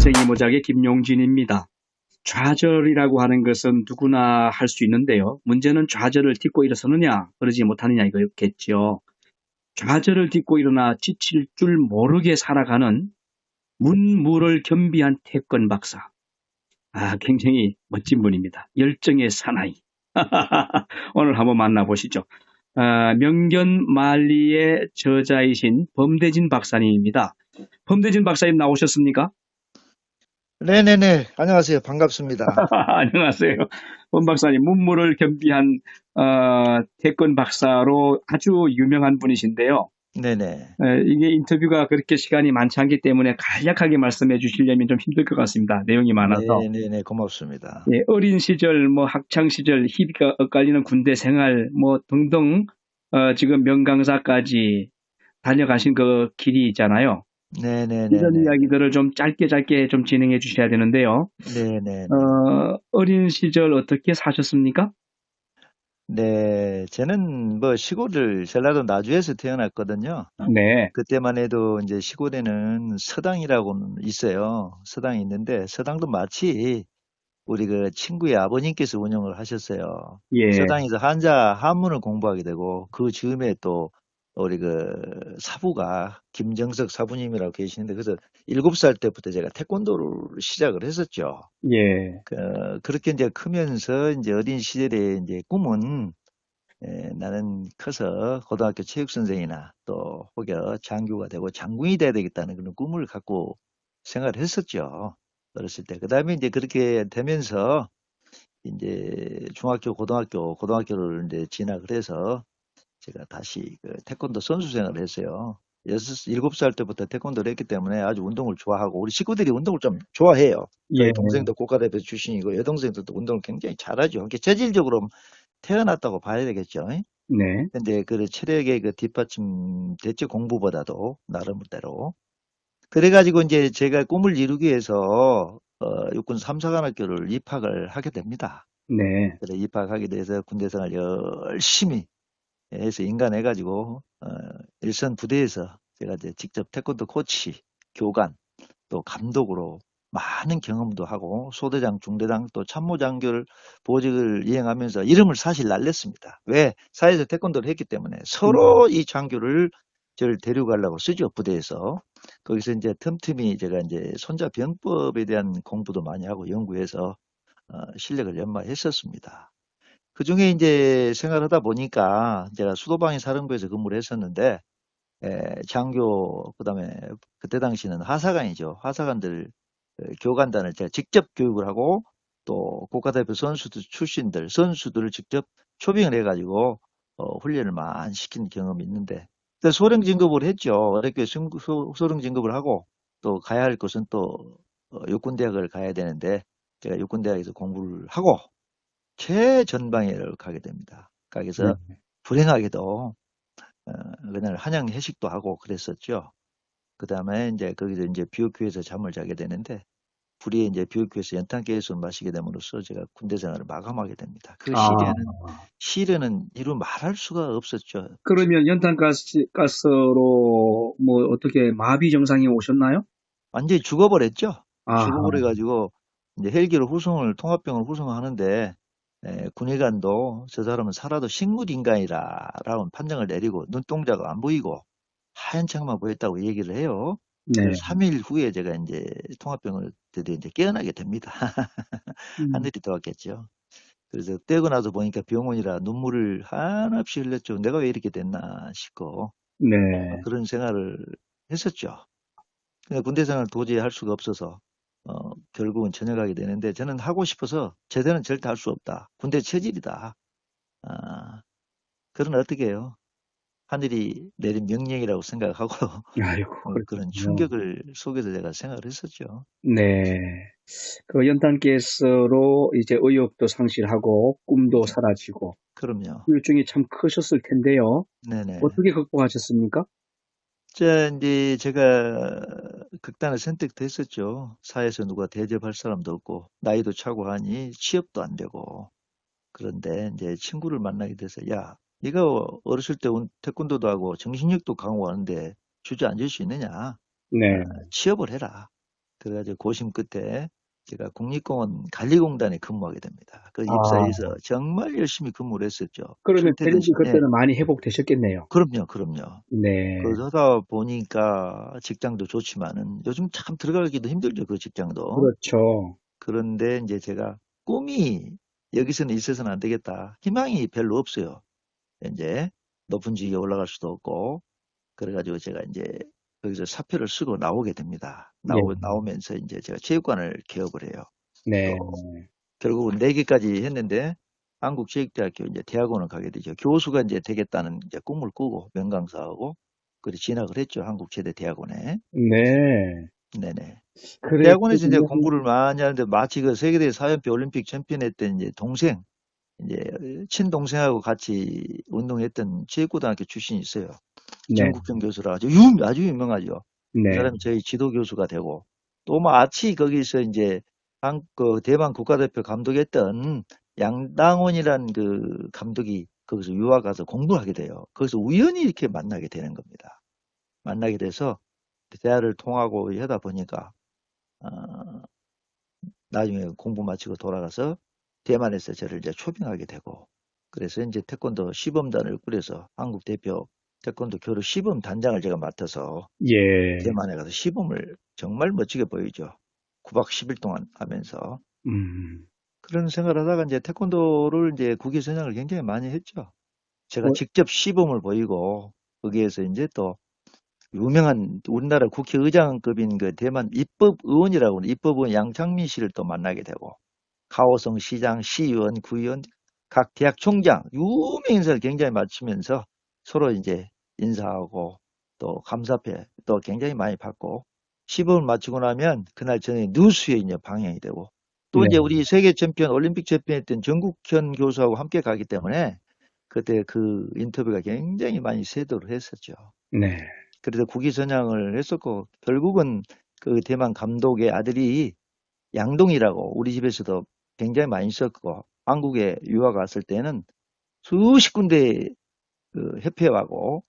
생이모작의 김용진입니다. 좌절이라고 하는 것은 누구나 할 수 있는데요. 문제는 좌절을 딛고 일어서느냐, 그러지 못하느냐 이거겠죠. 좌절을 딛고 일어나 지칠 줄 모르게 살아가는 문무를 겸비한 태권 박사. 굉장히 멋진 분입니다. 열정의 사나이. 오늘 한번 만나보시죠. 명견만리의 저자이신 범대진 박사님입니다. 범대진 박사님 나오셨습니까? 네네네. 안녕하세요. 반갑습니다. 안녕하세요. 범 박사님, 문무를 겸비한 태권 박사로 아주 유명한 분이신데요. 네네. 이게 인터뷰가 그렇게 시간이 많지 않기 때문에 간략하게 말씀해 주시려면 좀 힘들 것 같습니다. 내용이 많아서. 네네네. 고맙습니다. 예, 어린 시절, 학창 시절, 희비가 엇갈리는 군대 생활, 등등, 지금 명강사까지 달려가신 그 길이 있잖아요. 이런 네네네네. 이야기들을 좀 짧게 좀 진행해 주셔야 되는데요. 네네네. 어린 시절 어떻게 사셨습니까? 네. 저는 시골을 전라도 나주에서 태어났거든요. 네. 그때만 해도 이제 시골에는 서당이라고는 있어요. 서당이 있는데 서당도 마치 우리 그 친구의 아버님께서 운영을 하셨어요. 예. 서당에서 한문을 공부하게 되고 그 즈음에 또 우리 그 사부가 김정석 사부님이라고 계시는데 그래서 7살 때부터 제가 태권도를 시작을 했었죠. 예. 그렇게 이제 크면서 이제 어린 시절에 이제 꿈은 나는 커서 고등학교 체육선생이나 또 혹여 장교가 되고 장군이 돼야 되겠다는 그런 꿈을 갖고 생활을 했었죠. 어렸을 때. 그 다음에 이제 그렇게 되면서 이제 중학교, 고등학교를 이제 진학을 해서 제가 다시 그 태권도 선수 생활을 했어요. 7살 때부터 태권도를 했기 때문에 아주 운동을 좋아하고 우리 식구들이 운동을 좀 좋아해요. 예. 저희 동생도 국가대표 출신이고 여동생들도 운동을 굉장히 잘하죠. 그러니까 체질적으로 태어났다고 봐야 되겠죠. 네. 근데 그 체력의 그 뒷받침 됐죠. 공부보다도 나름대로. 그래가지고 이제 제가 꿈을 이루기 위해서 육군 3사관학교를 입학을 하게 됩니다. 네. 그래 입학하게 돼서 군대 생활 열심히 해서 인간해가지고 일선 부대에서 제가 이제 직접 태권도 코치, 교관, 또 감독으로 많은 경험도 하고 소대장, 중대장, 또 참모장교를 보직을 이행하면서 이름을 사실 날렸습니다. 왜? 사회에서 태권도를 했기 때문에 서로 이 장교를 저를 데려가려고 쓰죠, 부대에서. 거기서 이제 틈틈이 제가 이제 손자병법에 대한 공부도 많이 하고 연구해서 실력을 연마했었습니다. 그중에 이제 생활하다 보니까 제가 수도방위 사령부에서 근무를 했었는데 장교 그다음에 그때 당시는 하사관이죠. 하사관들 교관단을 제가 직접 교육을 하고 또 국가대표 선수들 출신들 선수들을 직접 초빙을 해가지고 훈련을 많이 시킨 경험이 있는데 소령 진급을 했죠. 어렵게 소령 진급을 하고 또 가야 할 곳은 또 육군대학을 가야 되는데 제가 육군대학에서 공부를 하고 최전방위를 가게 됩니다. 거기서 네. 불행하게도 그날 한양 회식도 하고 그랬었죠. 그 다음에 이제 거기서 이제 비오큐에서 잠을 자게 되는데 불의에 이제 비오큐에서 연탄가스를 마시게 됨으로써 제가 군대 생활을 마감하게 됩니다. 그 아, 시련은 이루 말할 수가 없었죠. 그러면 가스로 어떻게 마비 증상이 오셨나요? 완전히 죽어버렸죠. 아하. 죽어버려가지고 이제 헬기로 통합병을 후송하는데 군의관도 저 사람은 살아도 식물인간이라라는 판정을 내리고 눈동자가 안 보이고 하얀 창만 보였다고 얘기를 해요. 그래서 네. 3일 후에 제가 이제 통합병을 드디어 이제 깨어나게 됩니다. 음. 하늘이 도왔겠죠. 그래서 떼고 나서 보니까 병원이라 눈물을 한없이 흘렸죠. 내가 왜 이렇게 됐나 싶고 네. 그런 생활을 했었죠. 근데 군대 생활을 도저히 할 수가 없어서 결국은 전역하게 되는데 저는 하고 싶어서 제대는 절대 할 수 없다. 군대 체질이다. 아, 그런 어떻게 해요? 하늘이 내린 명령이라고 생각하고 아이고, 그런 그렇군요. 충격을 속에서 제가 생각을 했었죠. 네. 그 연탄가스로 이제 의욕도 상실하고 꿈도 사라지고 그럼요. 후유증이 참 크셨을 텐데요. 네네. 어떻게 극복하셨습니까? 자, 이제 제가 극단을 선택도 했었죠. 사회에서 누가 대접할 사람도 없고, 나이도 차고 하니 취업도 안 되고. 그런데 이제 친구를 만나게 돼서, 야, 네가 어렸을 때 태권도도 하고 정신력도 강화하는데 주저앉을 수 있느냐? 아, 네. 취업을 해라. 그래가지고 고심 끝에 제가 국립공원 관리공단에 근무하게 됩니다. 그 아, 입사해서 정말 열심히 근무를 했었죠. 그러면 출퇴근 체력이 시간에. 그때는 많이 회복되셨겠네요. 그럼요, 그럼요. 네, 그러다 보니까 직장도 좋지만은 요즘 참 들어가기도 힘들죠, 그 직장도. 그렇죠. 그런데 이제 제가 꿈이 여기서는 있어서는 안 되겠다. 희망이 별로 없어요. 이제 높은 직위에 올라갈 수도 없고. 그래가지고 제가 이제 거기서 사표를 쓰고 나오게 됩니다. 예, 나오면서 이제 제가 체육관을 개업을 해요. 또 네, 결국은 4개까지 했는데 한국체육대학교 이제 대학원을 가게 되죠. 교수가 이제 되겠다는 이제 꿈을 꾸고 명강사하고 그래 진학을 했죠. 한국체대 대학원에. 네. 네네. 대학원에서 이제 그랬으면, 공부를 많이 하는데 마치 그 세계대회 4연패 올림픽 챔피언 했던 이제 동생, 이제 친동생하고 같이 운동했던 체육고등학교 출신이 있어요. 네, 정국경 교수라 아주 유명하죠. 그 네, 사람이 저희 지도 교수가 되고 또 마치 거기서 이제 그 대만 국가대표 감독했던 양당원이란 그 감독이 거기서 유학 가서 공부를 하게 돼요. 거기서 우연히 이렇게 만나게 되는 겁니다. 만나게 돼서 대화를 통하고 하다 보니까 어, 나중에 공부 마치고 돌아가서 대만에서 저를 이제 초빙하게 되고 그래서 이제 태권도 시범단을 꾸려서 한국 대표 태권도 교류 시범 단장을 제가 맡아서 예, 대만에 가서 시범을 정말 멋지게 보이죠. 9박 10일 동안 하면서 음, 그런 생각을 하다가 이제 태권도를 이제 국위 선양을 굉장히 많이 했죠. 제가 어, 직접 시범을 보이고 거기에서 이제 또 유명한 우리나라 국회의장급인 그 대만 입법의원이라고 하는 입법의원 양창민 씨를 또 만나게 되고 가오성 시장, 시의원, 구의원, 각 대학 총장, 유명 인사를 굉장히 맞추면서 서로 이제 인사하고 또 감사패 또 굉장히 많이 받고 시범을 마치고 나면 그날 저녁에 뉴스에 이제 방영이 되고 또 네, 이제 우리 세계 챔피언, 올림픽 챔피언 했던 정국현 교수하고 함께 가기 때문에 그때 그 인터뷰가 굉장히 많이 세도를 했었죠. 네, 그래서 국위 선양을 했었고 결국은 그 대만 감독의 아들이 양동이라고 우리 집에서도 굉장히 많이 썼고 한국에 유학 왔을 때는 수십 군데 그 협회하고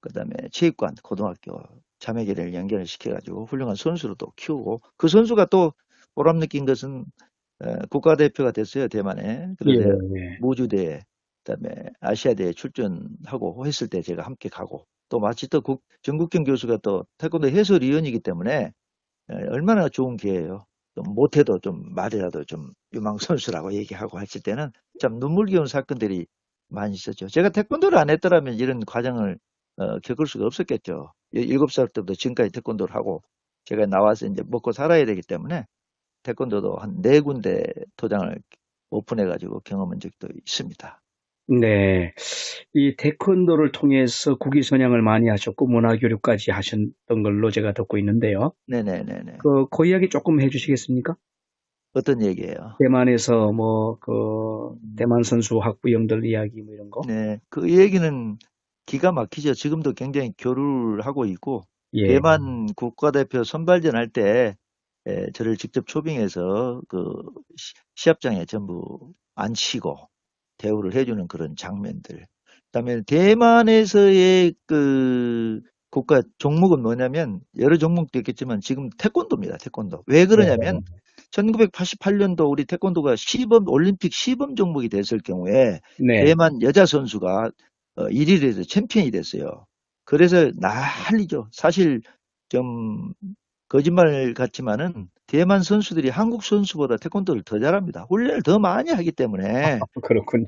그다음에 체육관, 고등학교 자매계를 연결을 시켜가지고 훌륭한 선수로 또 키우고 그 선수가 또 보람 느낀 것은 국가대표가 됐어요 대만에. 예, 그래서 예. 무주대 그다음에 아시아대에 출전하고 했을 때 제가 함께 가고 또 마치 또 정국경 교수가 또 태권도 해설위원이기 때문에 얼마나 좋은 기회예요. 좀 못해도 좀 말이라도 좀 유망 선수라고 얘기하고 했을 때는 참 눈물겨운 사건들이 많이 있었죠. 제가 태권도를 안 했더라면 이런 과정을 겪을 수가 없었겠죠. 7살 때부터 지금까지 태권도를 하고 제가 나와서 이제 먹고 살아야 되기 때문에 태권도도 한 4군데 도장을 오픈해가지고 경험한 적도 있습니다. 네. 이 태권도를 통해서 국위 선양을 많이 하셨고 문화교류까지 하셨던 걸로 제가 듣고 있는데요. 네네네네. 그 이야기 조금 해주시겠습니까? 어떤 얘기예요? 대만에서 음, 대만 선수 학부형들 이야기 뭐 이런 거? 네, 그 얘기는 기가 막히죠. 지금도 굉장히 교류를 하고 있고, 예, 대만 국가대표 선발전 할 때, 저를 직접 초빙해서 그 시합장에 전부 앉히고 대우를 해주는 그런 장면들. 그다음에 대만에서의 그 국가 종목은 뭐냐면 여러 종목도 있겠지만 지금 태권도입니다. 태권도. 왜 네, 그러냐면 1988년도 우리 태권도가 시범 올림픽 시범 종목이 됐을 경우에 네. 대만 여자 선수가 1위를 해서 챔피언이 됐어요. 그래서 난리죠. 사실 좀 거짓말 같지만은 대만 선수들이 한국 선수보다 태권도를 더 잘합니다. 훈련을 더 많이 하기 때문에 그렇군요.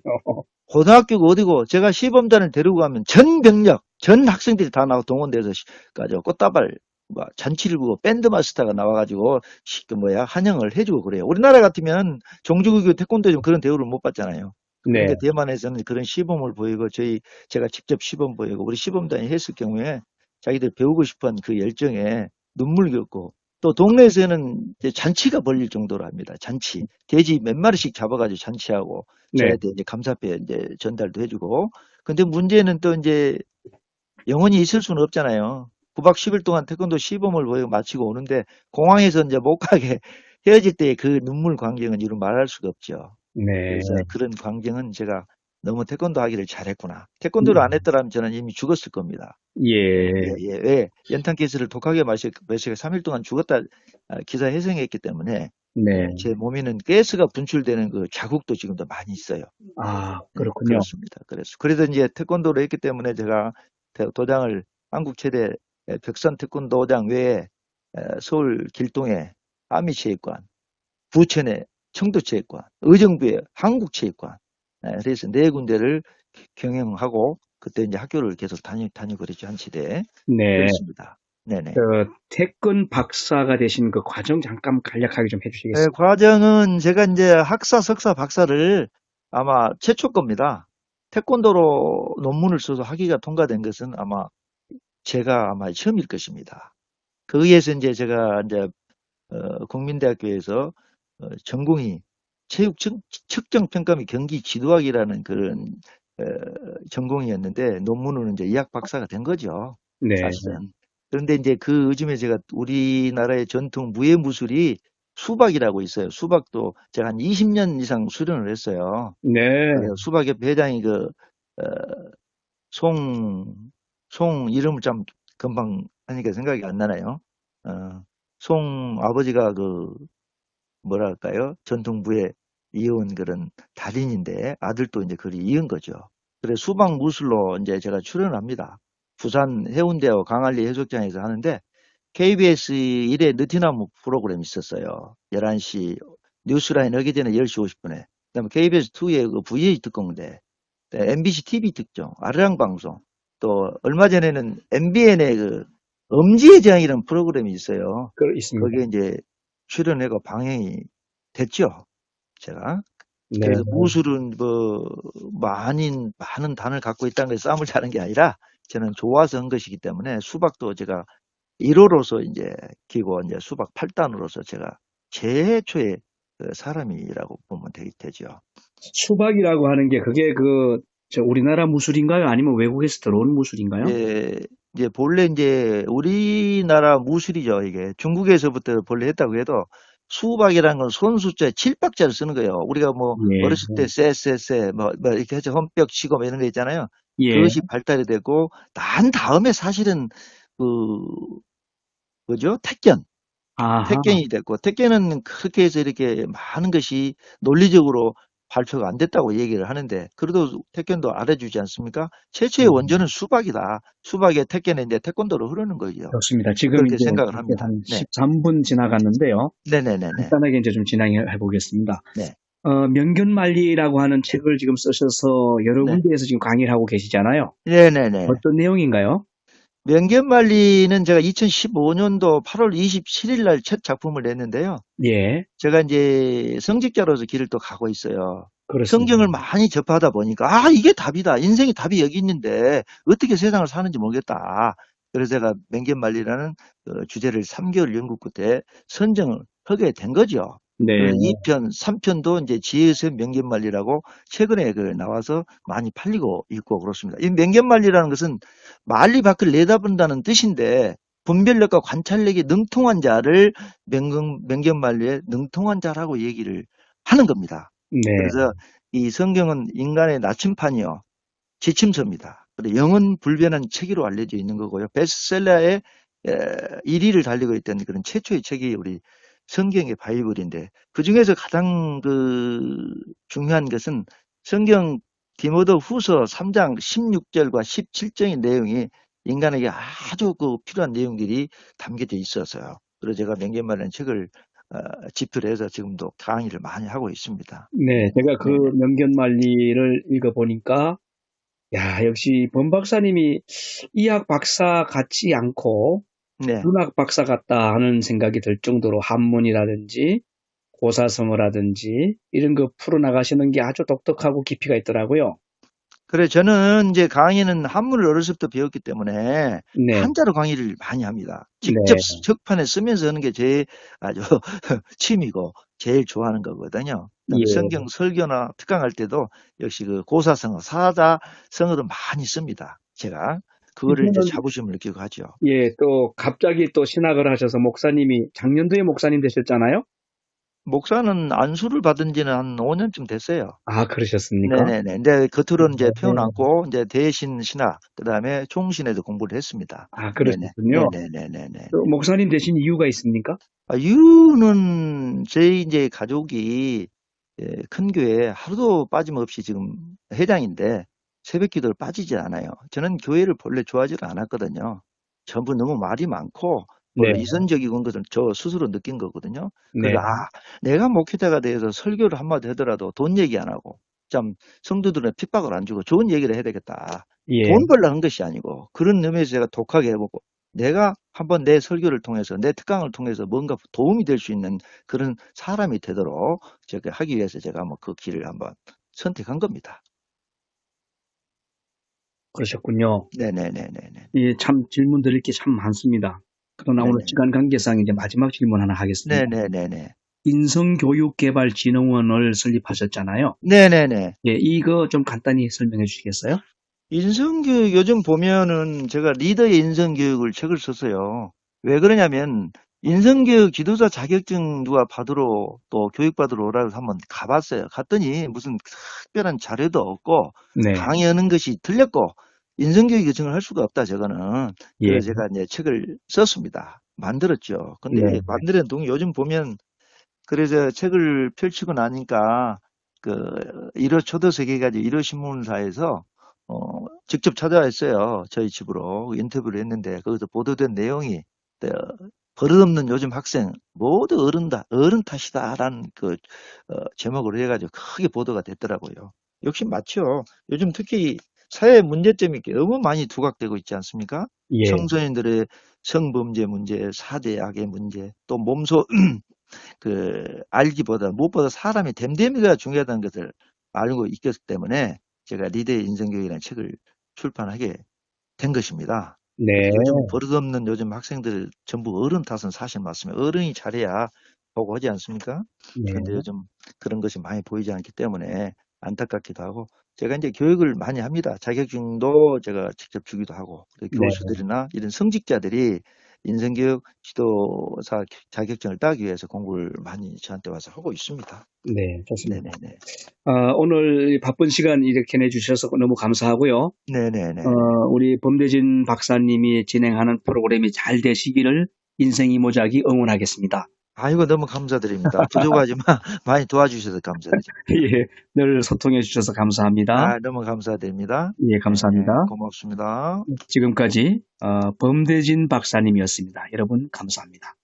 고등학교가 어디고 제가 시범단을 데리고 가면 전 병력, 전 학생들이 다 나와 동원돼서 가지고 꽃다발 뭐 잔치를 보고 밴드 마스터가 나와가지고 그 뭐야 환영을 해주고 그래요. 우리나라 같으면 종주국교 태권도 좀 그런 대우를 못 받잖아요. 네, 그런데 대만에서는 그런 시범을 보이고 제가 직접 시범 보이고 우리 시범단이 했을 경우에 자기들 배우고 싶은 그 열정에 눈물 겪고 또 동네에서는 이제 잔치가 벌릴 정도로 합니다. 잔치. 돼지 몇 마리씩 잡아가지고 잔치하고 네, 저희한테 이제 감사패 이제 전달도 해주고. 근데 문제는 또 이제 영원히 있을 수는 없잖아요. 9박 10일 동안 태권도 시범을 보여 마치고 오는데 공항에서 이제 못 가게 헤어질 때 그 눈물 광경은 이루 말할 수가 없죠. 네. 그래서 그런 광경은 제가 너무 태권도 하기를 잘했구나. 태권도를 안 했더라면 저는 이미 죽었을 겁니다. 예, 예, 예, 왜? 연탄가스를 독하게 마시고 3일 동안 죽었다 기사 해석했기 때문에 네. 제 몸에는 가스가 분출되는 그 자국도 지금도 많이 있어요. 아, 네, 그렇군요. 그렇습니다. 그래서 이제 태권도를 했기 때문에 제가 도장을 한국 최대 벽산 태권도장 외에 서울 길동에 아미체육관, 부천에 청도체육관, 의정부에 한국체육관, 그래서 네 군데를 경영하고 그때 이제 학교를 계속 다니고 그랬죠, 한 시대. 네. 그렇습니다. 네네. 태권 박사가 되신 그 과정 잠깐 간략하게 좀 네, 해주시겠어요? 과정은 제가 이제 학사, 석사, 박사를 아마 최초 겁니다. 태권도로 논문을 써서 학위가 통과된 것은 아마 제가 아마 처음일 것입니다. 거기에서 이제 제가 이제 국민대학교에서 전공이 체육 측정 평가 및 경기 지도학이라는 그런 어, 전공이었는데 논문으로 이제 의학 박사가 된 거죠. 네. 사실은. 그런데 이제 그 요즘에 제가 우리나라의 전통 무예무술이 수박이라고 있어요. 수박도 제가 한 20년 이상 수련을 했어요. 네. 그래서 수박협 회장이 어, 송, 송 이름을 좀 금방 하니까 생각이 안 나나요? 어, 송 아버지가 뭐랄까요? 전통부에 이은 그런 달인인데 아들도 이제 그를 이은 거죠. 그래서 수박 무술로 이제 제가 출연합니다. 부산 해운대와 강안리 해수욕장에서 하는데 KBS 1회 느티나무 프로그램이 있었어요. 11시 뉴스라인 하기 전에 10시 50분에. 그다음에 KBS 2의 그 VA 특공대, MBC TV 특종, 아르랑 방송, 또 얼마 전에는 MBN의 그 엄지의 재앙이라는 프로그램이 있어요. 있습니다. 거기에 이제 출연해가 방영이 됐죠. 제가. 네. 그래서 무술은 많은 단을 갖고 있다는 것에 싸움을 자는 게 아니라 저는 좋아서 한 것이기 때문에 수박도 제가 1호로서 이제 기고 이제 수박 8단으로서 제가 최초의 그 사람이라고 보면 되죠. 수박이라고 하는 게 그게 우리나라 무술인가요? 아니면 외국에서 들어온 무술인가요? 이제, 이제 본래 이제 우리나라 무술이죠, 이게. 중국에서부터 본래 했다고 해도 수박이라는 건 손수자 7박자를 쓰는 거예요. 우리가 뭐 예. 어렸을 때 쎄쎄쎄 뭐 이렇게 해서 험벽 치고 뭐 이런 거 있잖아요. 예. 그것이 발달이 되고 난 다음에 사실은 그 뭐죠? 아하. 택견이 됐고, 택견은 그렇게 해서 이렇게 많은 것이 논리적으로 발표가 안 됐다고 얘기를 하는데, 그래도 택견도 알아주지 않습니까? 최초의 원조는 수박이다. 수박의 택견에 이제 태권도로 흐르는 거죠. 좋습니다. 지금 그렇게 이제 생각을 합니다. 한 네. 13분 지나갔는데요. 네네네네. 간단하게 이제 좀 진행해 보겠습니다. 네. 명견만리라고 하는 책을 지금 쓰셔서 여러 네. 군데에서 지금 강의를 하고 계시잖아요. 네네네. 어떤 내용인가요? 명견말리는 제가 2015년도 8월 27일 날 첫 작품을 냈는데요. 예, 제가 이제 성직자로서 길을 또 가고 있어요. 그렇습니다. 성경을 많이 접하다 보니까 이게 답이다. 인생의 답이 여기 있는데 어떻게 세상을 사는지 모르겠다. 그래서 제가 맹견말리라는 주제를 3개월 연구 끝에 선정을 하게 된 거죠. 네, 그래서 2편, 3편도 이제 지혜의 맹견말리라고 최근에 나와서 많이 팔리고 있고 그렇습니다. 이 맹견말리라는 것은 말리 밖을 내다본다는 뜻인데 분별력과 관찰력이 능통한 자를 맹견말리에 능통한 자라고 얘기를 하는 겁니다. 네, 그래서 이 성경은 인간의 나침판이요, 지침서입니다. 그리고 영원 불변한 책으로 알려져 있는 거고요. 베스트셀러에 1위를 달리고 있던 그런 최초의 책이 우리 성경의 바이블인데 그 중에서 가장 중요한 것은 성경 디모데 후서 3장 16절과 17절의 내용이 인간에게 아주 필요한 내용들이 담겨져 있어서요. 그래서 제가 맹견말이라는 책을 집필해서 지금도 강의를 많이 하고 있습니다. 네. 제가 그 네네. 명견만리를 읽어보니까, 야, 역시 범 박사님이 이학 박사 같지 않고 네. 문학 박사 같다 하는 생각이 들 정도로 한문이라든지 고사성어라든지 이런 거 풀어나가시는 게 아주 독특하고 깊이가 있더라고요. 그래, 저는 이제 강의는 한문을 어렸을 때부터 배웠기 때문에 네, 한자로 강의를 많이 합니다. 직접 네. 척판에 쓰면서 하는 게 제 아주 취미고 제일 좋아하는 거거든요. 그다음에 예. 성경 설교나 특강할 때도 역시 고사성어, 사자성어도 많이 씁니다. 제가 그거를 이제 이제는 자부심을 느끼고 하죠. 또 갑자기 또 신학을 하셔서 목사님이 작년도에 목사님 되셨잖아요. 목사는 안수를 받은 지는 한 5년쯤 됐어요. 아, 그러셨습니까? 네네네. 근데 겉으로는 이제 네. 표현 않고, 이제 대신 신학, 그 다음에 총신에도 공부를 했습니다. 아, 네네. 그러셨군요. 네네네네네. 또 목사님 되신 이유가 있습니까? 이유는 저희 이제 가족이 큰 교회에 하루도 빠짐없이 지금 회장인데 새벽 기도를 빠지지 않아요. 저는 교회를 본래 좋아하지 않았거든요. 전부 너무 말이 많고 네, 이선적인 것을 저 스스로 느낀 거거든요. 그래서 네, 내가 목회자가 돼서 설교를 한마디 하더라도 돈 얘기 안 하고 참 성도들은 핍박을 안 주고 좋은 얘기를 해야 되겠다. 예, 돈 벌려 한 것이 아니고 그런 의미에서 제가 독하게 해보고 내가 한번 내 설교를 통해서 내 특강을 통해서 뭔가 도움이 될 수 있는 그런 사람이 되도록 제가 하기 위해서 제가 한번 그 길을 한번 선택한 겁니다. 그러셨군요. 네네네네네. 예, 참 질문 드릴 게 참 많습니다. 그러나 오늘 네네. 시간 관계상 이제 마지막 질문 하나 하겠습니다. 네네네네. 인성교육개발진흥원을 설립하셨잖아요. 네네네. 예, 이거 좀 간단히 설명해 주시겠어요? 인성교육 요즘 보면은 제가 리더의 인성교육을 책을 썼어요. 왜 그러냐면 인성교육 지도자 자격증 누가 받으러 또 교육받으러 오라고 한번 가봤어요. 갔더니 무슨 특별한 자료도 없고 네, 강의하는 것이 틀렸고 인성교육 교정을 할 수가 없다 저거는. 예, 그래서 제가 이제 책을 썼습니다. 만들었죠. 근데 네, 만드는 동 요즘 보면 그래서 책을 펼치고 나니까 그 1호 초도세계 가지고 1호 신문사에서 직접 찾아왔어요. 저희 집으로 인터뷰를 했는데 거기서 보도된 내용이 어, 버릇없는 요즘 학생 모두 어른 탓이다라는 제목으로 해가지고 크게 보도가 됐더라고요. 역시 맞죠. 요즘 특히 사회 문제점이 너무 많이 두각되고 있지 않습니까? 예, 청소년들의 성범죄 문제, 사대악의 문제, 또 몸소 알기보다 무엇보다 사람이 됨됨이가 중요하다는 것을 알고 있기 때문에 제가 리더의 인성교육이라는 책을 출판하게 된 것입니다. 네, 그래서 요즘 버릇없는 요즘 학생들 전부 어른 탓은 사실 맞습니다. 어른이 잘해야 보고 하지 않습니까? 그런데 네, 요즘 그런 것이 많이 보이지 않기 때문에 안타깝기도 하고 제가 이제 교육을 많이 합니다. 자격증도 제가 직접 주기도 하고 네, 교수들이나 이런 성직자들이 인성교육 지도사 자격증을 따기 위해서 공부를 많이 저한테 와서 하고 있습니다. 네, 좋습니다. 네네네. 오늘 바쁜 시간 이렇게 내주셔서 너무 감사하고요. 네네네. 우리 범대진 박사님이 진행하는 프로그램이 잘 되시기를 인생이모작이 응원하겠습니다. 아이고, 너무 감사드립니다. 부족하지만 많이 도와주셔서 감사드립니다. 예, 늘 소통해 주셔서 감사합니다. 너무 감사드립니다. 예, 네, 감사합니다. 고맙습니다. 지금까지 범대진 박사님이었습니다. 여러분 감사합니다.